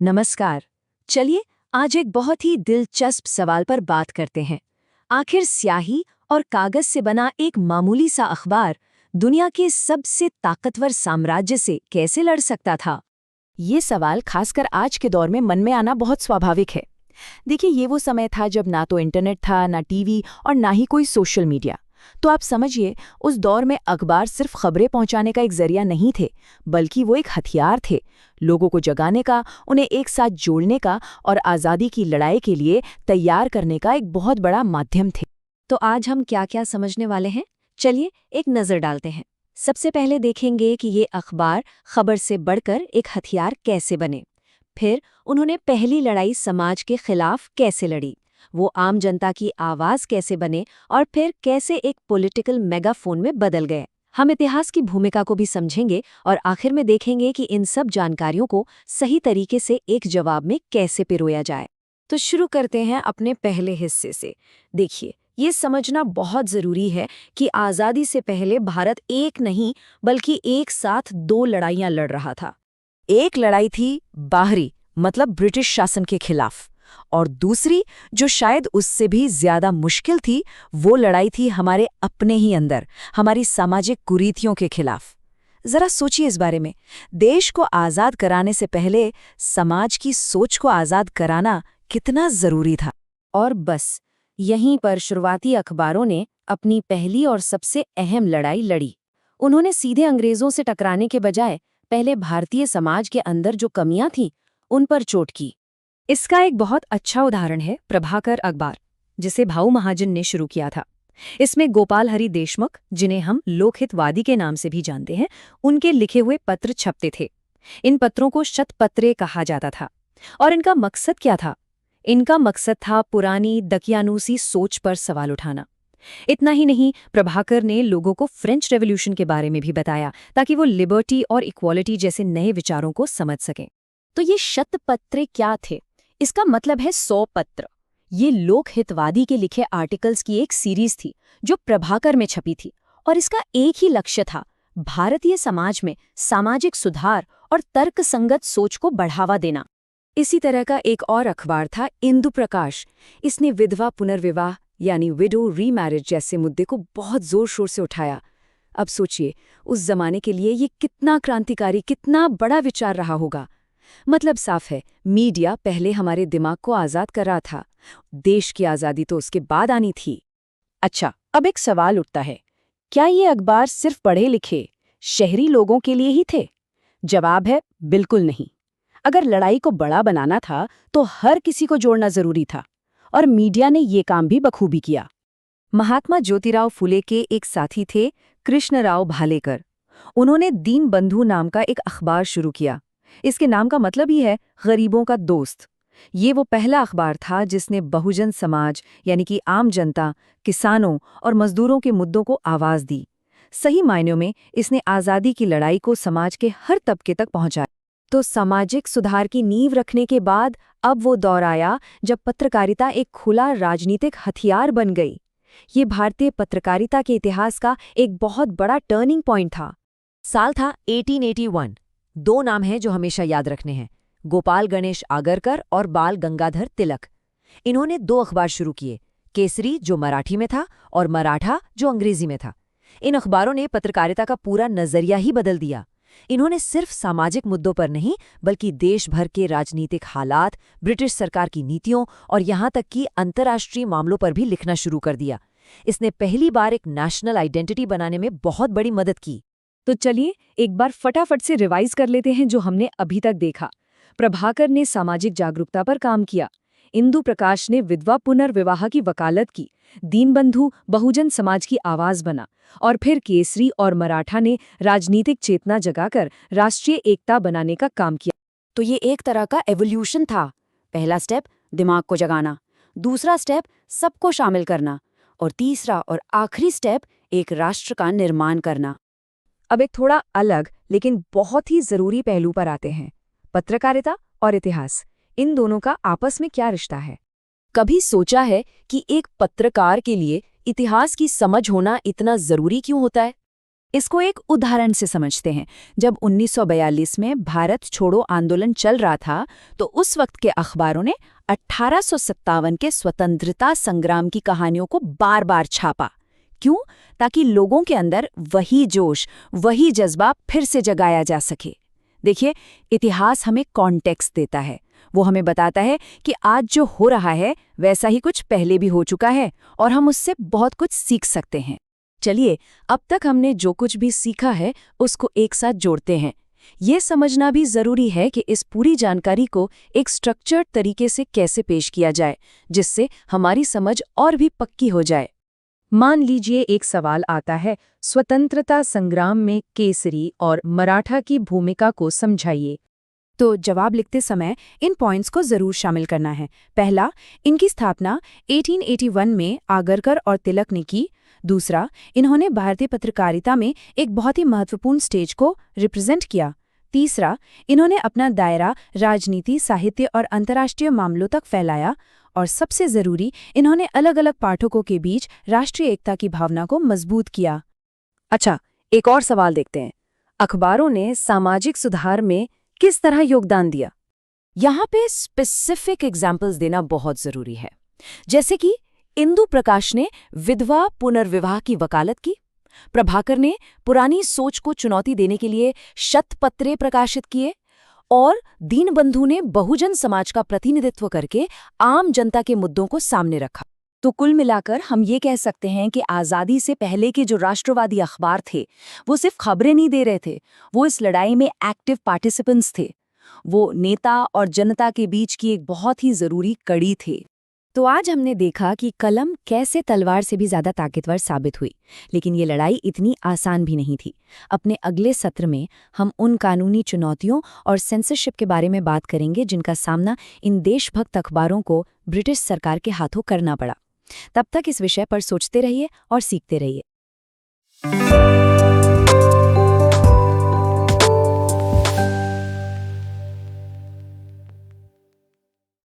नमस्कार। चलिए आज एक बहुत ही दिलचस्प सवाल पर बात करते हैं। आखिर स्याही और कागज से बना एक मामूली सा अखबार दुनिया के सबसे ताकतवर साम्राज्य से कैसे लड़ सकता था? ये सवाल खासकर आज के दौर में मन में आना बहुत स्वाभाविक है। देखिए, ये वो समय था जब ना तो इंटरनेट था, ना टीवी और ना ही कोई सोशल मीडिया। तो आप समझिए, उस दौर में अखबार सिर्फ खबरें पहुंचाने का एक जरिया नहीं थे, बल्कि वो एक हथियार थे, लोगों को जगाने का, उन्हें एक साथ जोड़ने का और आज़ादी की लड़ाई के लिए तैयार करने का एक बहुत बड़ा माध्यम थे। तो आज हम क्या क्या समझने वाले हैं, चलिए एक नज़र डालते हैं। सबसे पहले देखेंगे कि ये अखबार खबर से बढ़कर एक हथियार कैसे बने। फिर उन्होंने पहली लड़ाई समाज के खिलाफ कैसे लड़ी, वो आम जनता की आवाज़ कैसे बने और फिर कैसे एक पॉलिटिकल मेगाफोन में बदल गए। हम इतिहास की भूमिका को भी समझेंगे और आखिर में देखेंगे कि इन सब जानकारियों को सही तरीके से एक जवाब में कैसे पिरोया जाए। तो शुरू करते हैं अपने पहले हिस्से से। देखिए, ये समझना बहुत ज़रूरी है कि आज़ादी से पहले भारत एक नहीं बल्कि एक साथ दो लड़ाइयाँ लड़ रहा था। एक लड़ाई थी बाहरी, मतलब ब्रिटिश शासन के खिलाफ, और दूसरी, जो शायद उससे भी ज्यादा मुश्किल थी, वो लड़ाई थी हमारे अपने ही अंदर, हमारी सामाजिक कुरीतियों के खिलाफ। जरा सोचिए इस बारे में। देश को आजाद कराने से पहले समाज की सोच को आजाद कराना कितना जरूरी था। और बस यहीं पर शुरुआती अखबारों ने अपनी पहली और सबसे अहम लड़ाई लड़ी। उन्होंने सीधे अंग्रेजों से टकराने के बजाय पहले भारतीय समाज के अंदर जो कमियां थीं, उन पर चोट की। इसका एक बहुत अच्छा उदाहरण है प्रभाकर अखबार, जिसे भाऊ महाजन ने शुरू किया था। इसमें गोपाल हरि देशमुख, जिन्हें हम लोकहितवादी के नाम से भी जानते हैं, उनके लिखे हुए पत्र छपते थे। इन पत्रों को शतपत्रे कहा जाता था। और इनका मकसद क्या था? इनका मकसद था पुरानी दकियानूसी सोच पर सवाल उठाना। इतना ही नहीं, प्रभाकर ने लोगों को फ्रेंच रेवोल्यूशन के बारे में भी बताया, ताकि वो लिबर्टी और इक्वालिटी जैसे नए विचारों को समझ सकें। तो ये शतपत्रे क्या थे? इसका मतलब है 100 पत्र। ये लोकहितवादी के लिखे आर्टिकल्स की एक सीरीज थी जो प्रभाकर में छपी थी, और इसका एक ही लक्ष्य था, भारतीय समाज में सामाजिक सुधार और तर्कसंगत सोच को बढ़ावा देना। इसी तरह का एक और अखबार था इंदु प्रकाश। इसने विधवा पुनर्विवाह यानी विडो रीमैरिज जैसे मुद्दे को बहुत जोर शोर से उठाया। अब सोचिए, उस जमाने के लिए ये कितना क्रांतिकारी, कितना बड़ा विचार रहा होगा। मतलब साफ है, मीडिया पहले हमारे दिमाग को आज़ाद कर रहा था, देश की आज़ादी तो उसके बाद आनी थी। अच्छा, अब एक सवाल उठता है, क्या ये अखबार सिर्फ पढ़े लिखे शहरी लोगों के लिए ही थे? जवाब है बिल्कुल नहीं। अगर लड़ाई को बड़ा बनाना था तो हर किसी को जोड़ना जरूरी था, और मीडिया ने ये काम भी बखूबी किया। महात्मा ज्योतिराव फुले के एक साथी थे कृष्णराव भालेकर। उन्होंने दीन बंधु नाम का एक अखबार शुरू किया। इसके नाम का मतलब ही है गरीबों का दोस्त। ये वो पहला अखबार था जिसने बहुजन समाज यानी कि आम जनता, किसानों और मजदूरों के मुद्दों को आवाज दी। सही मायनों में इसने आज़ादी की लड़ाई को समाज के हर तबके तक पहुंचाया। तो सामाजिक सुधार की नींव रखने के बाद अब वो दौर आया जब पत्रकारिता एक खुला राजनीतिक हथियार बन गई। ये भारतीय पत्रकारिता के इतिहास का एक बहुत बड़ा टर्निंग पॉइंट था। साल था 1881। दो नाम हैं जो हमेशा याद रखने हैं, गोपाल गणेश आगरकर और बाल गंगाधर तिलक। इन्होंने दो अखबार शुरू किए, केसरी जो मराठी में था और मराठा जो अंग्रेजी में था। इन अखबारों ने पत्रकारिता का पूरा नजरिया ही बदल दिया। इन्होंने सिर्फ सामाजिक मुद्दों पर नहीं, बल्कि देश भर के राजनीतिक हालात, ब्रिटिश सरकार की नीतियों और यहाँ तक कि अंतर्राष्ट्रीय मामलों पर भी लिखना शुरू कर दिया। इसने पहली बार एक नेशनल आइडेंटिटी बनाने में बहुत बड़ी मदद की। तो चलिए एक बार फटाफट से रिवाइज कर लेते हैं जो हमने अभी तक देखा। प्रभाकर ने सामाजिक जागरूकता पर काम किया, इंदु प्रकाश ने विधवा पुनर्विवाह की वकालत की, दीनबंधु बहुजन समाज की आवाज बना, और फिर केसरी और मराठा ने राजनीतिक चेतना जगाकर राष्ट्रीय एकता बनाने का काम किया। तो ये एक तरह का एवोल्यूशन था। पहला स्टेप दिमाग को जगाना, दूसरा स्टेप सबको शामिल करना, और तीसरा और आखिरी स्टेप एक राष्ट्र का निर्माण करना। अब एक थोड़ा अलग लेकिन बहुत ही जरूरी पहलू पर आते हैं, पत्रकारिता और इतिहास। इन दोनों का आपस में क्या रिश्ता है? कभी सोचा है कि एक पत्रकार के लिए इतिहास की समझ होना इतना जरूरी क्यों होता है? इसको एक उदाहरण से समझते हैं। जब 1942 में भारत छोड़ो आंदोलन चल रहा था, तो उस वक्त के अखबारों ने 1857 के स्वतंत्रता संग्राम की कहानियों को बार-बार छापा। क्यों? ताकि लोगों के अंदर वही जोश, वही जज्बा फिर से जगाया जा सके। देखिए, इतिहास हमें कॉन्टेक्स्ट देता है। वो हमें बताता है कि आज जो हो रहा है वैसा ही कुछ पहले भी हो चुका है और हम उससे बहुत कुछ सीख सकते हैं। चलिए, अब तक हमने जो कुछ भी सीखा है उसको एक साथ जोड़ते हैं। ये समझना भी जरूरी है कि इस पूरी जानकारी को एक स्ट्रक्चर्ड तरीके से कैसे पेश किया जाए, जिससे हमारी समझ और भी पक्की हो जाए। मान लीजिए एक सवाल आता है, स्वतंत्रता संग्राम में केसरी और मराठा की भूमिका को समझाइए। तो जवाब लिखते समय इन पॉइंट्स को जरूर शामिल करना है। पहला, इनकी स्थापना 1881 में आगरकर और तिलक ने की। दूसरा, इन्होंने भारतीय पत्रकारिता में एक बहुत ही महत्वपूर्ण स्टेज को रिप्रेजेंट किया। तीसरा, इन्होंने अपना दायरा राजनीति, साहित्य और अंतर्राष्ट्रीय मामलों तक फैलाया। और सबसे जरूरी, इन्होंने अलग अलग पाठकों के बीच राष्ट्रीय एकता की भावना को मजबूत किया। अच्छा, एक और सवाल देखते हैं। अखबारों ने सामाजिक सुधार में किस तरह योगदान दिया? यहाँ पे स्पेसिफिक एग्जाम्पल्स देना बहुत जरूरी है। जैसे कि इंदु प्रकाश ने विधवा पुनर्विवाह की वकालत की, प्रभाकर ने पुरानी सोच को चुनौती देने के लिए शतपत्रे प्रकाशित किए, और दीनबंधु ने बहुजन समाज का प्रतिनिधित्व करके आम जनता के मुद्दों को सामने रखा। तो कुल मिलाकर हम ये कह सकते हैं कि आज़ादी से पहले के जो राष्ट्रवादी अखबार थे, वो सिर्फ खबरें नहीं दे रहे थे, वो इस लड़ाई में एक्टिव पार्टिसिपेंट्स थे। वो नेता और जनता के बीच की एक बहुत ही ज़रूरी कड़ी थे। तो आज हमने देखा कि कलम कैसे तलवार से भी ज्यादा ताकतवर साबित हुई, लेकिन ये लड़ाई इतनी आसान भी नहीं थी। अपने अगले सत्र में हम उन कानूनी चुनौतियों और सेंसरशिप के बारे में बात करेंगे जिनका सामना इन देशभक्त अखबारों को ब्रिटिश सरकार के हाथों करना पड़ा। तब तक इस विषय पर सोचते रहिए और सीखते रहिए।